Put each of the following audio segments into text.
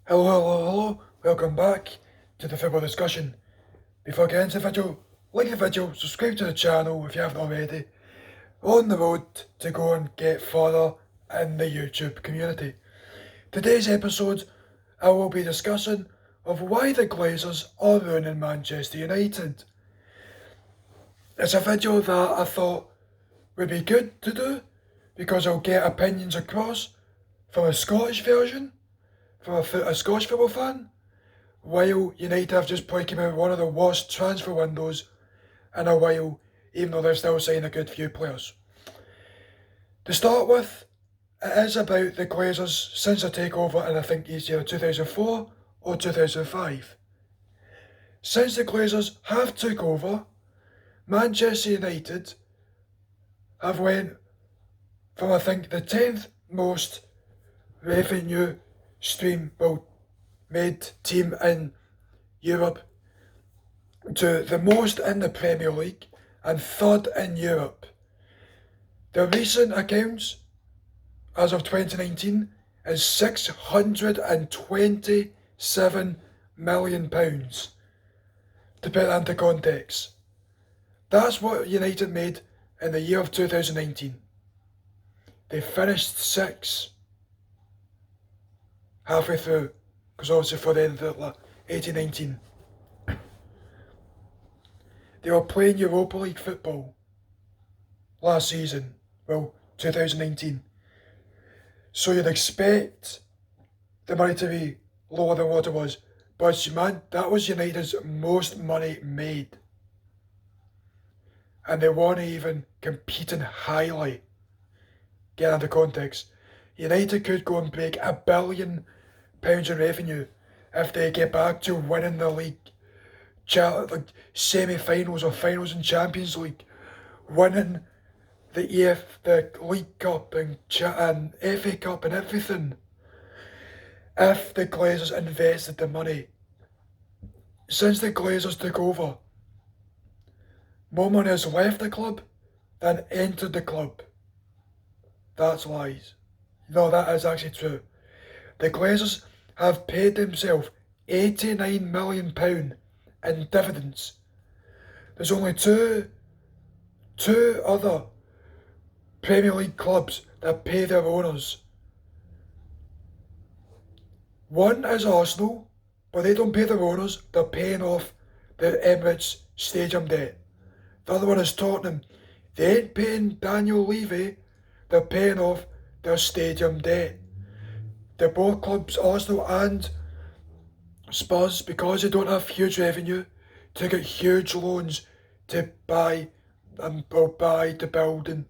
Hello, welcome back to the football discussion. Before getting into the video, like the video, subscribe to the channel if you haven't already. On the road to go and get further in the YouTube community. Today's episode, I will be discussing of why the Glazers are ruining Manchester United. It's a video that I thought would be good to do because I'll get opinions across from a Scottish version, from a Scottish football fan, while United have just played came out with one of the worst transfer windows in a while, even though they're still signing a good few players. To start with, it is about the Glazers since their takeover in I think it's either 2004 or 2005. Since the Glazers have took over, Manchester United have went from I think the 10th most revenue made team in Europe to the most in the Premier League and third in Europe. The recent accounts as of 2019 is £627 million. To put that into context, that's what United made in the year of 2019. They finished sixth halfway through, because obviously for the end of the 18-19. They were playing Europa League football last season, 2019. So you'd expect the money to be lower than what it was. But man, that was United's most money made. And they weren't even competing highly. Get into context. United could go and break £1 billion in revenue if they get back to winning the league, like semi-finals or finals in Champions League, winning the League Cup and FA Cup and everything. If the Glazers invested the money. Since the Glazers took over, more money has left the club than entered the club. That's lies. No, that is actually true. The Glazers have paid themselves £89 million in dividends. There's only two other Premier League clubs that pay their owners. One is Arsenal, but they don't pay their owners, they're paying off the Emirates Stadium debt. The other one is Tottenham. They ain't paying Daniel Levy, they're paying off their stadium debt. They're both clubs, Arsenal and Spurs, because they don't have huge revenue, to get huge loans to buy to build and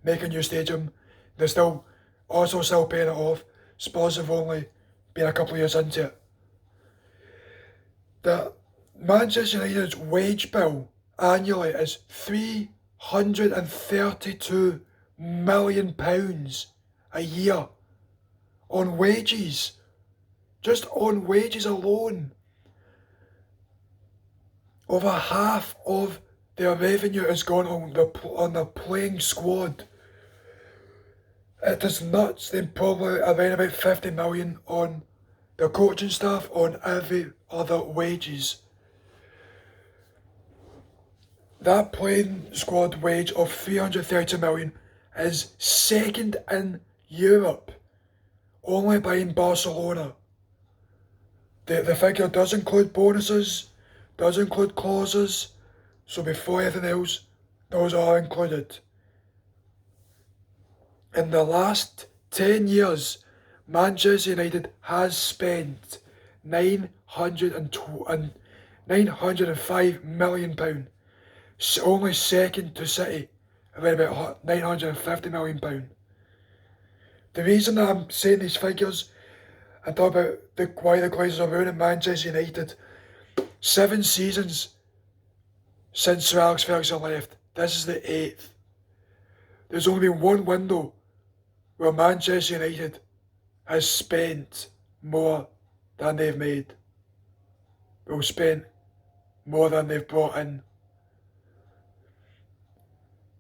make a new stadium. They're still paying it off. Spurs have only been a couple of years into it. The Manchester United's wage bill annually is £332 million a year on wages. Just on wages alone. Over half of their revenue has gone on the playing squad. It is nuts. They probably around about 50 million on their coaching staff, on every other wages. That playing squad wage of 330 million is second in Europe, only behind Barcelona. The figure does include bonuses, does include clauses, so before anything else, those are included. In the last 10 years, Manchester United has spent £905 million, only second to City, around about £950 million. The reason that I'm saying these figures and talk about why the Glazers are ruining Manchester United, 7 seasons since Sir Alex Ferguson left. This is the 8th. There's only been one window where Manchester United has spent more than they've made. Spent more than they've brought in.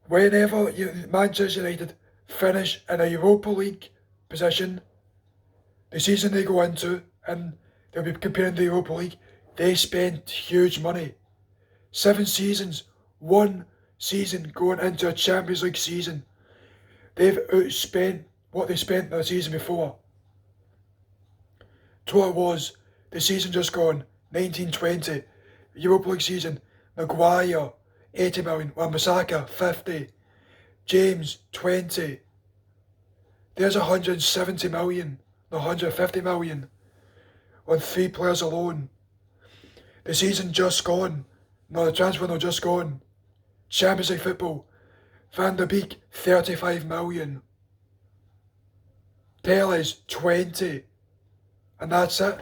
Whenever Manchester United finish in a Europa League position, the season they go into, and they'll be comparing the Europa League. They spent huge money. 7 seasons, 1 season going into a Champions League season. They've outspent what they spent the season before. To what it was, the season just gone, 1920, Europa League season, Maguire, 80 million, Wan-Bissaka, 50, James, 20. There's 170 million, no, 150 million, on 3 players alone. The season just gone, no, the transfer window just gone. Champions League football, Van der Beek, 35 million. Teles, 20. And that's it.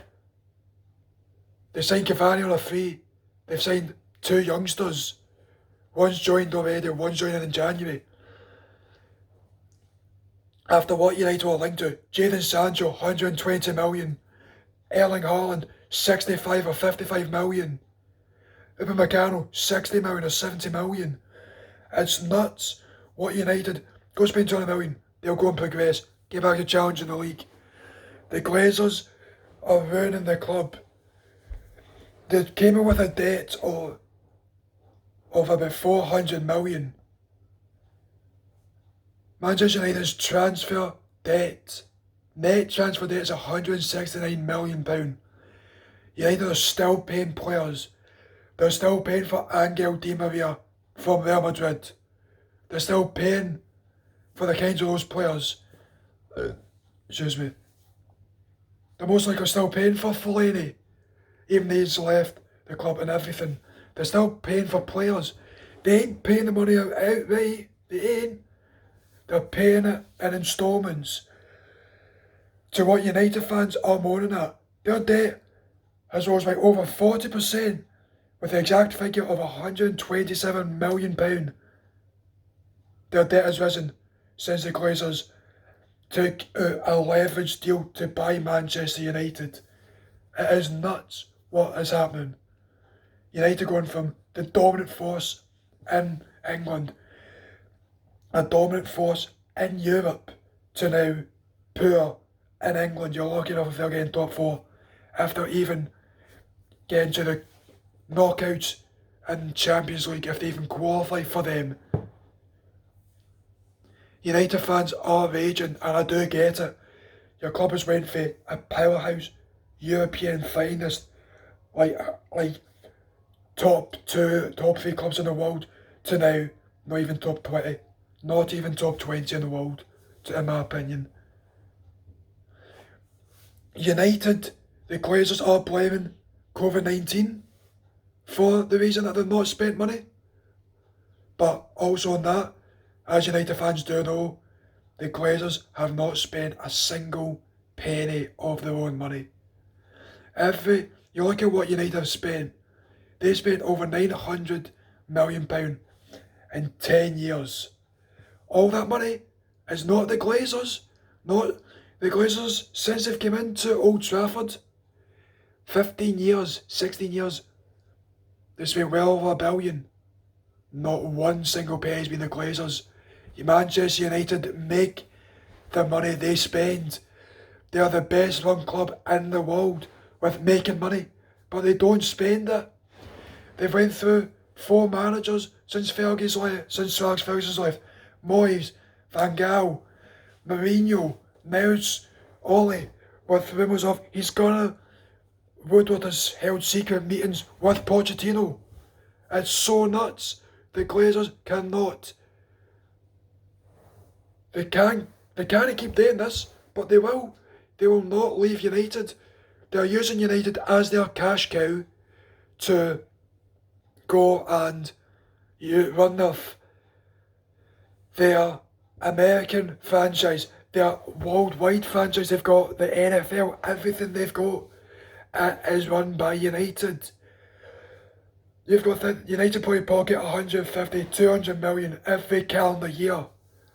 They signed Cavani on a free. They've signed 2 youngsters. One's joined already, one's joining in January. After what United were linked to, Jadon Sancho, 120 million. Erling Haaland, 65 or 55 million. Upamecano, 60 million or 70 million. It's nuts. What United, go spend 20 million, they'll go and progress, get back to challenge in the league. The Glazers are ruining the club. They came in with a debt of about 400 million. Manchester United's transfer debt, net transfer debt is £169 million. United are still paying players. They're still paying for Angel Di Maria from Real Madrid. They're still paying for the kinds of those players. Excuse me. They're most likely still paying for Fellaini, even though he's left the club and everything. They're still paying for players. They ain't paying the money outright. They ain't. They're paying it in instalments. To what United fans are moaning at, their debt has rose by over 40%, with the exact figure of £127 million. Their debt has risen since the Glazers took out a leveraged deal to buy Manchester United. It is nuts what is happening. United going from the dominant force in England, a dominant force in Europe, to now poor in England. You're lucky enough if they're getting top 4, if they're even getting to the knockouts in Champions League, if they even qualify for them. United fans are raging, and I do get it. Your club has went for a powerhouse, European finest, like top 2, top 3 clubs in the world, to now not even top 20, not even top 20 in the world, in my opinion. United, the Glazers are blaming COVID-19 for the reason that they've not spent money. But also on that, as United fans do know, the Glazers have not spent a single penny of their own money. You look at what United have spent, they spent over £900 million in 10 years. All that money is not the Glazers, not the Glazers since they've come into Old Trafford. 15 years, 16 years, they spent well over £1 billion. Not one single penny has been the Glazers. Manchester United make the money they spend. They are the best run club in the world with making money, but they don't spend it. They've went through 4 managers since Alex Ferguson's left. Moyes, Van Gaal, Mourinho, now it's Ole, with rumours of Woodward has held secret meetings with Pochettino. It's so nuts. The Glazers cannot. They can't keep doing this, but they will. They will not leave United. They're using United as their cash cow to go and run their American franchise, their worldwide franchise. They've got the NFL, everything they've got is run by United. You've got United probably pocket 150, 200 million every calendar year.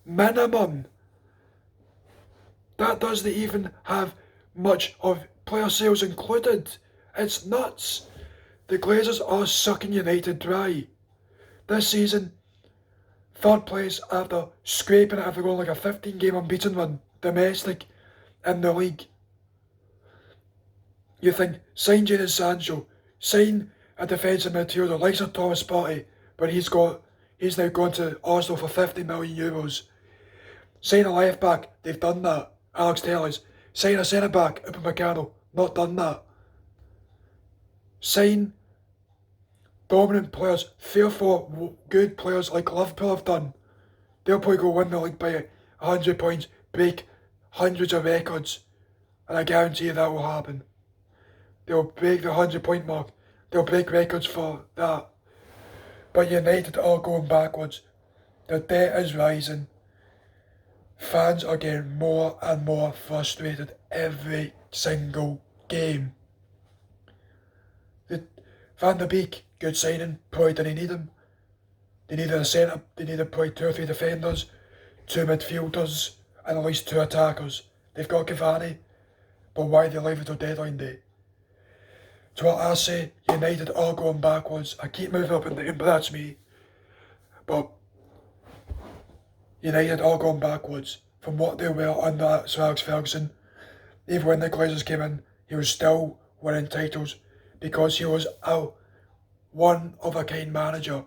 Minimum. That doesn't even have much of player sales included. It's nuts. The Glazers are sucking United dry. This season, 3rd place after scraping it after going like a 15-game unbeaten run, domestic, in the league. You think, sign Jadon Sancho, sign a defensive midfielder the likes of Thomas Partey, but he's now gone to Arsenal for €50 million. Sign a left back, they've done that, Alex Telles. Sign a centre back, Upamecano, not done that. Sign dominant players, therefore good players like Liverpool have done. They'll probably go win the league by 100 points, break hundreds of records, and I guarantee you that will happen. They'll break the 100-point mark. They'll break records for that. But United are going backwards. Their debt is rising. Fans are getting more and more frustrated every single game. Van der Beek, good signing, probably didn't need him. They needed a centre, they needed probably 2 or 3 defenders, 2 midfielders, and at least 2 attackers. They've got Cavani, but why they leave it till deadline day? So what I say, United are going backwards. I keep moving up and down, but that's me. But United are going backwards from what they were under Sir Alex Ferguson. Even when the Glazers came in, he was still winning titles because he was a one-of-a-kind manager,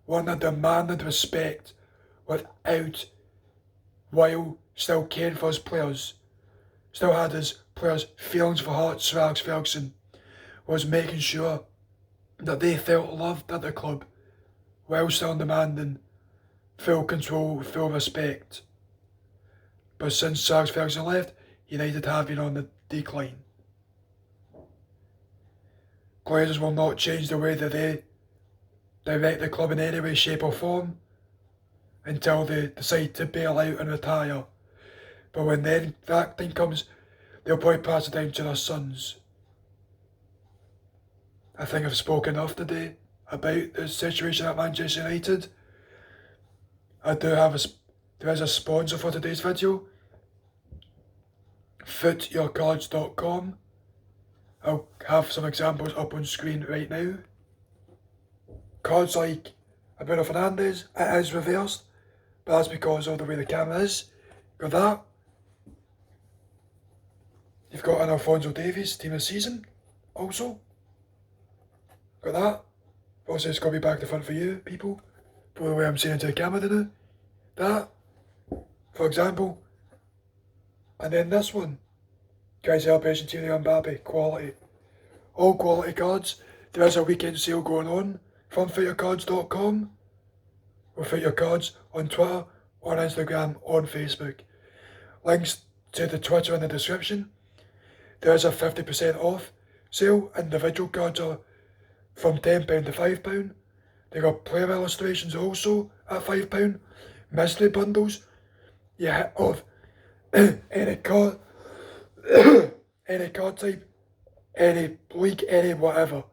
one that demanded respect while still caring for his players. Still had his players' feelings for heart. Sir Alex Ferguson was making sure that they felt loved at the club while still demanding full control, full respect. But since Sir Alex Ferguson left, United have been on the decline. Glazers will not change the way that they direct the club in any way, shape or form until they decide to bail out and retire. But when then that thing comes, they'll probably pass it down to their sons. I think I've spoken enough today about the situation at Manchester United. There is a sponsor for today's video, footyourcards.com. I'll have some examples up on screen right now. Cards like Bruno Fernandes, it is reversed, but that's because of the way the camera is. Got that. You've got an Alphonso Davies, team of the season, also. Got that. Also, it's got to be back to front for you, people. For the way I'm seeing into the camera today. That, for example. And then this one. Guys, Celebration Kylian Mbappe, quality. All quality cards. There is a weekend sale going on from footyourcards.com. Or Foot Your Cards on Twitter, on Instagram, on Facebook. Links to the Twitter in the description. There is a 50% off sale. Individual cards are from £10 to £5. They got player illustrations also at £5. Mystery bundles. You hit off any card, any card type, any league, any whatever.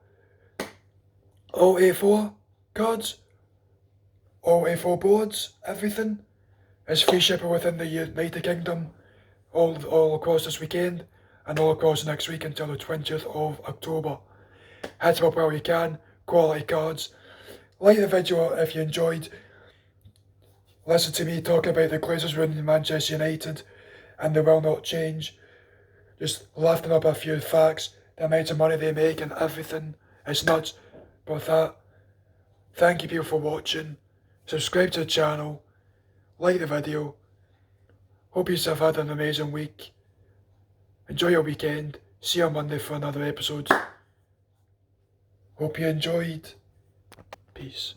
All A4 cards, all A4 boards, everything is free shipping within the United Kingdom, all across this weekend and all across next week until the 20th of October. Hit them up while you can, quality cards. Like the video if you enjoyed. Listen to me talking about the Glazers ruining Manchester United and they will not change. Just lifting up a few facts, the amount of money they make and everything. It's nuts. But with that, thank you people for watching. Subscribe to the channel. Like the video. Hope you have had an amazing week. Enjoy your weekend. See you on Monday for another episode. Hope you enjoyed. Peace.